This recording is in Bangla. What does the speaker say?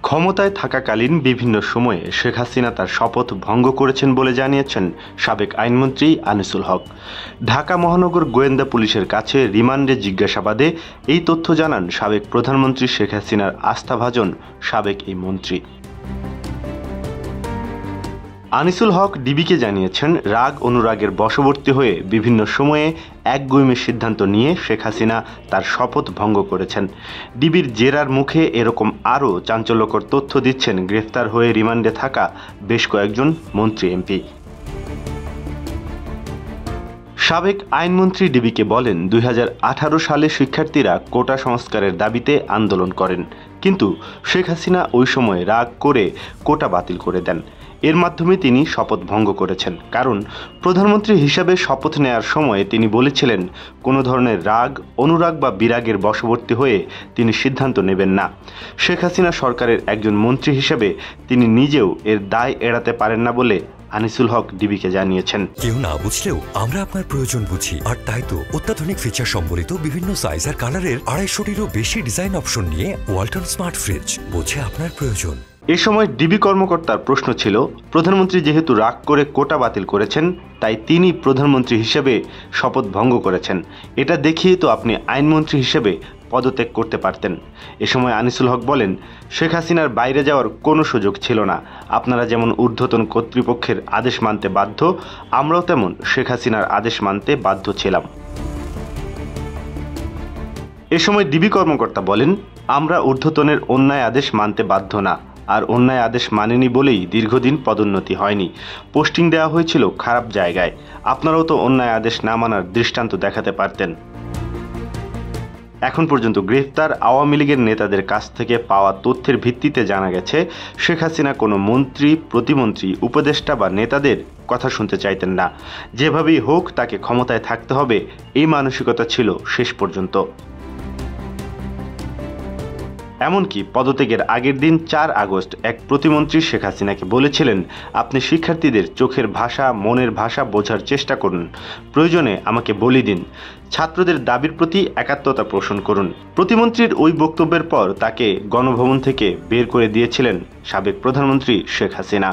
ক্ষমতায় থাকাকালীন বিভিন্ন সময়ে শেখ হাসিনা তার শপথ ভঙ্গ করেছেন বলে জানিয়েছেন সাবেক আইনমন্ত্রী আনিসুল হক। ঢাকা মহানগর গোয়েন্দা পুলিশের কাছে রিমান্ডে জিজ্ঞাসাবাদে এই তথ্য জানান সাবেক প্রধানমন্ত্রী শেখ হাসিনার আস্থাভাজন সাবেক এই মন্ত্রী। আনিসুল হক ডিবিকে জানিয়েছেন, রাগ অনুরাগের বশবর্তী হয়ে বিভিন্ন সময়ে একগুঁয়েমি সিদ্ধান্ত নিয়ে শেখ হাসিনা তার শপথ ভঙ্গ করেছেন। ডিবির জেরার মুখে এরকম আরও চাঞ্চল্যকর তথ্য দিচ্ছেন গ্রেফতার হয়ে রিমান্ডে থাকা বেশ কয়েকজন মন্ত্রী এমপি। সাবেক আইনমন্ত্রী ডিবিকে বলেন, 2018 সালে শিক্ষার্থীরা কোটা সংস্কারের দাবিতে আন্দোলন করেন, কিন্তু শেখ হাসিনা ওই সময় রাগ করে কোটা বাতিল করে দেন। এর মাধ্যমে তিনি শপথ ভঙ্গ করেছেন, কারণ প্রধানমন্ত্রী হিসাবে শপথ নেয়ার সময় তিনি বলেছিলেন কোনো ধরনের রাগ অনুরাগ বা বিরাগের বশবর্তী হয়ে তিনি সিদ্ধান্ত নেবেন না। শেখ হাসিনা সরকারের একজন মন্ত্রী হিসেবে তিনি নিজেও এর দায় এড়াতে পারেন না বলে আনিসুল হক ডিবিকে জানিয়েছেন। কেউ না বুঝলেও আমরা আপনার প্রয়োজন বুঝি, আর তাই তো অত্যাধুনিক ফিচার সম্বলিত বিভিন্ন সাইজ আর কালারের 250-টিরও বেশি ডিজাইন অপশন নিয়ে ওয়ালটন স্মার্ট ফ্রিজ বোঝে আপনার প্রয়োজন। এ সময় ডিবি কর্মকর্তার প্রশ্ন ছিল, প্রধানমন্ত্রী যেহেতু রাগ করে কোটা বাতিল করেছেন, তাই তিনি প্রধানমন্ত্রী হিসেবে শপথ ভঙ্গ করেছেন, এটা দেখিয়ে তো আপনি আইনমন্ত্রী হিসেবে পদত্যাগ করতে পারতেন। এ সময় আনিসুল হক বলেন, শেখ হাসিনার বাইরে যাওয়ার কোনো সুযোগ ছিল না। আপনারা যেমন ঊর্ধ্বতন কর্তৃপক্ষের আদেশ মানতে বাধ্য, আমরাও তেমন শেখ হাসিনার আদেশ মানতে বাধ্য ছিলাম। এ সময় ডিবি কর্মকর্তা বলেন, আমরা ঊর্ধ্বতনের অন্যায় আদেশ মানতে বাধ্য না, আর অন্যায় আদেশ মানেনি বলেই দীর্ঘদিন পদোন্নতি হয়নি। পোস্টিং দেওয়া হয়েছিল খারাপ জায়গায়। আপনারাও তো অন্যায় আদেশ না মানার দৃষ্টান্ত দেখাতে পারতেন। এখন পর্যন্ত গ্রেফতার আওয়ামী লীগের নেতাদের কাছ থেকে পাওয়া তথ্যের ভিত্তিতে জানা গেছে, শেখ হাসিনা কোনো মন্ত্রী, প্রতিমন্ত্রী, উপদেষ্টা বা নেতাদের কথা শুনতে চাইতেন না। যেভাবেই হোক তাকে ক্ষমতায় থাকতে হবে, এই মানসিকতা ছিল শেষ পর্যন্ত। এমনকি পদত্যাগের আগের দিন 4 আগস্ট এক প্রতিমন্ত্রী শেখ হাসিনাকে বলেছিলেন, আপনি শিক্ষার্থীদের চোখের ভাষা, মনের ভাষা বোঝার চেষ্টা করুন, প্রয়োজনে আমাকে বলি দিন, ছাত্রদের দাবির প্রতি একাত্মতা পোষণ করুন। প্রতিমন্ত্রীর ওই বক্তব্যের পর তাকে গণভবন থেকে বের করে দিয়েছিলেন সাবেক প্রধানমন্ত্রী শেখ হাসিনা।